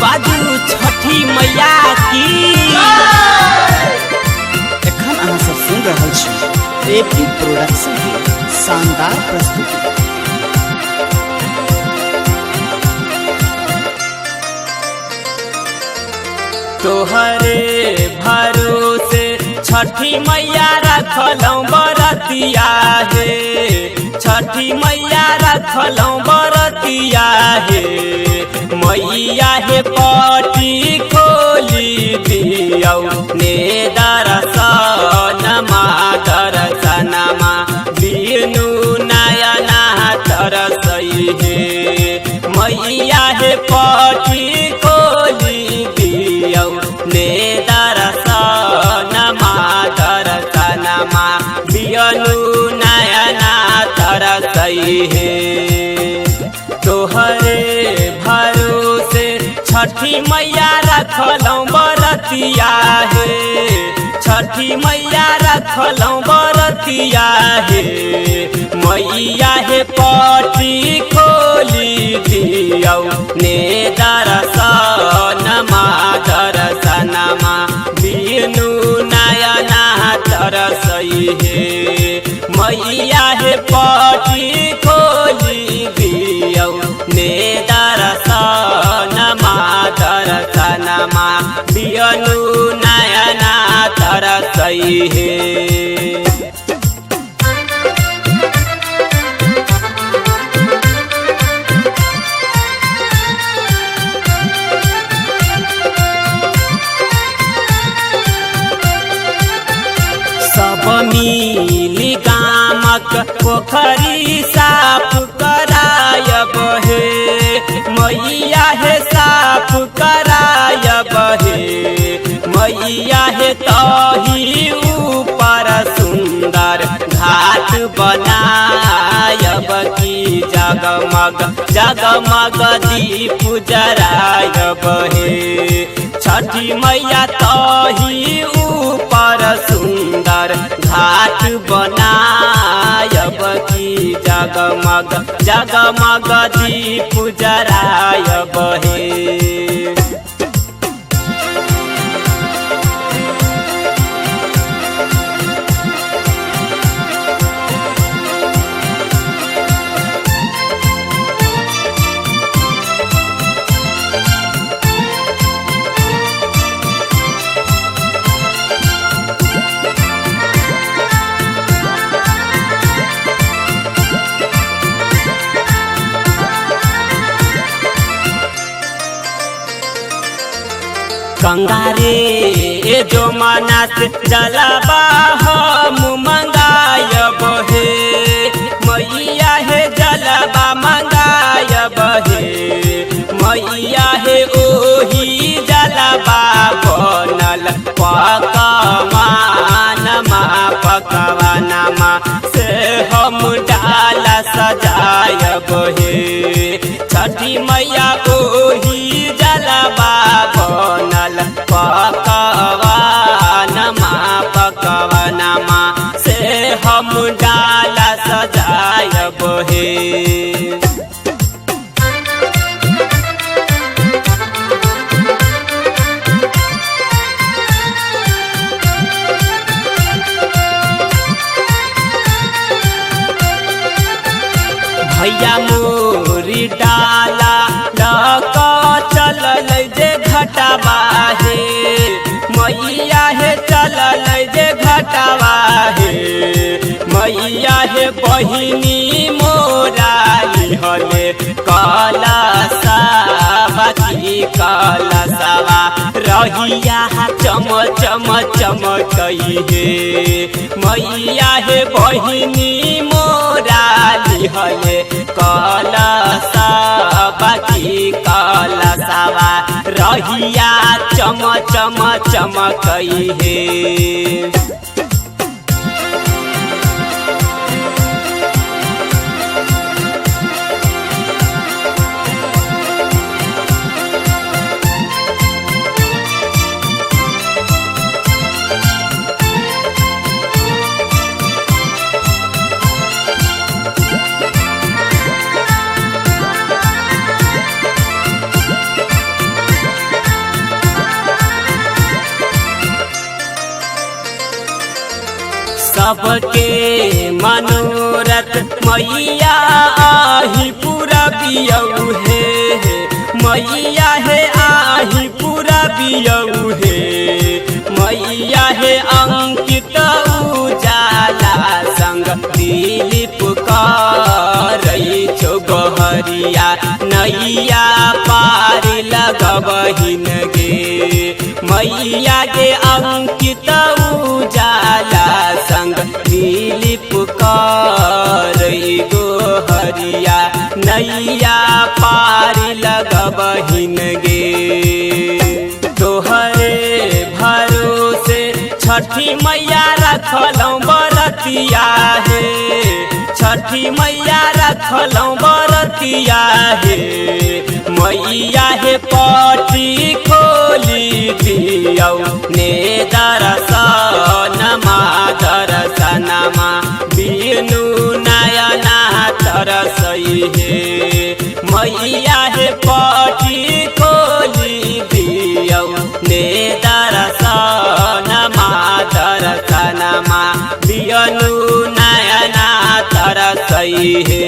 बाजू छठी मैया की। एखन अहाँ सब सुन रहल छी एपी प्रोडक्शन के शानदार प्रस्तुति। तोहरे भरोसे छठी मैया रखलौं बरतिया हे, छठी मैया रखलौं बरतिया हे। मैया हे पटी खोली दियौ ने दर्शनमा दर्शनमा बिनु नयना तरसई हे। मैया हे पटी खोली दियौ ने दर्शनमा दर्शनमा बिनु नयना तरसई हे। तोहरे भरोसे छठी मैया रखलौं बरतिया हे, छठी मैया रखलौं बरतिया हे। मैया हे पटी खोली दियौ ने दर्शनमा दर्शनमा बिनु नयना तरसई हे। मैया हे पटी खोली दियौ ने दर्शनमा दर्शनमा बिनु नयना तरसई हे। सब मिली गामक पोखरी साफ करायब हे। मैया हे साफ करायब हे। मैया हे तही ऊपर सुंदर घाट बनायब की। जगमग जगमग दीप जरायब हे। छठी मैया तही ऊपर सुंदर घाट बनायब की। जगमग जगमग दीप जरायब हे। गंगा रे जो मानस जलवा हम मंगायब हे। मैया हे जलवा मंगायब हे। मैया हे ओही जलवा बनल पकवानमा पकवानमा से हम डाल सजायब हे। छठी मैया ओही जलवा बनल पकवानमा पकवानमा से हम डाल सजायब हे। भैया मोरी डाला लक चलल जे घटवा हे। मैया हे चलल जे घटवा हे। मैया हे बहिनी मोरा लिहले कलशवा की। कलशवा रहिया चम चम चमकई हे। मैया हे बहिनी मोरा लिहले कलशवा की। कलशवा रहिया चम चम चमकई हे। सबके मनोरथ मैया आही पूरा बियऊ हे मैया हे आही पूरा बियऊ हे मैया हे अंकित उजाला संग दिलीप करई छो गोहरिया नैया पारी लगबहिन गे मैया गे अंकित उजाला संग दिलीप करई गोहरिया नैया पारी लगबहिन गे तोहरे भरोसे छठी मैया रखलौं बरतिया हे छठी मैया रखलौं बरतिया हे मैया हे पटी खोली दियौ ने दर्शनमा दर्शनमा बिनु नयना तरसई हे मैया हे पटी खोली दियौ ने दर्शनमा दर्शनमा बिनु नयना तरसई हे।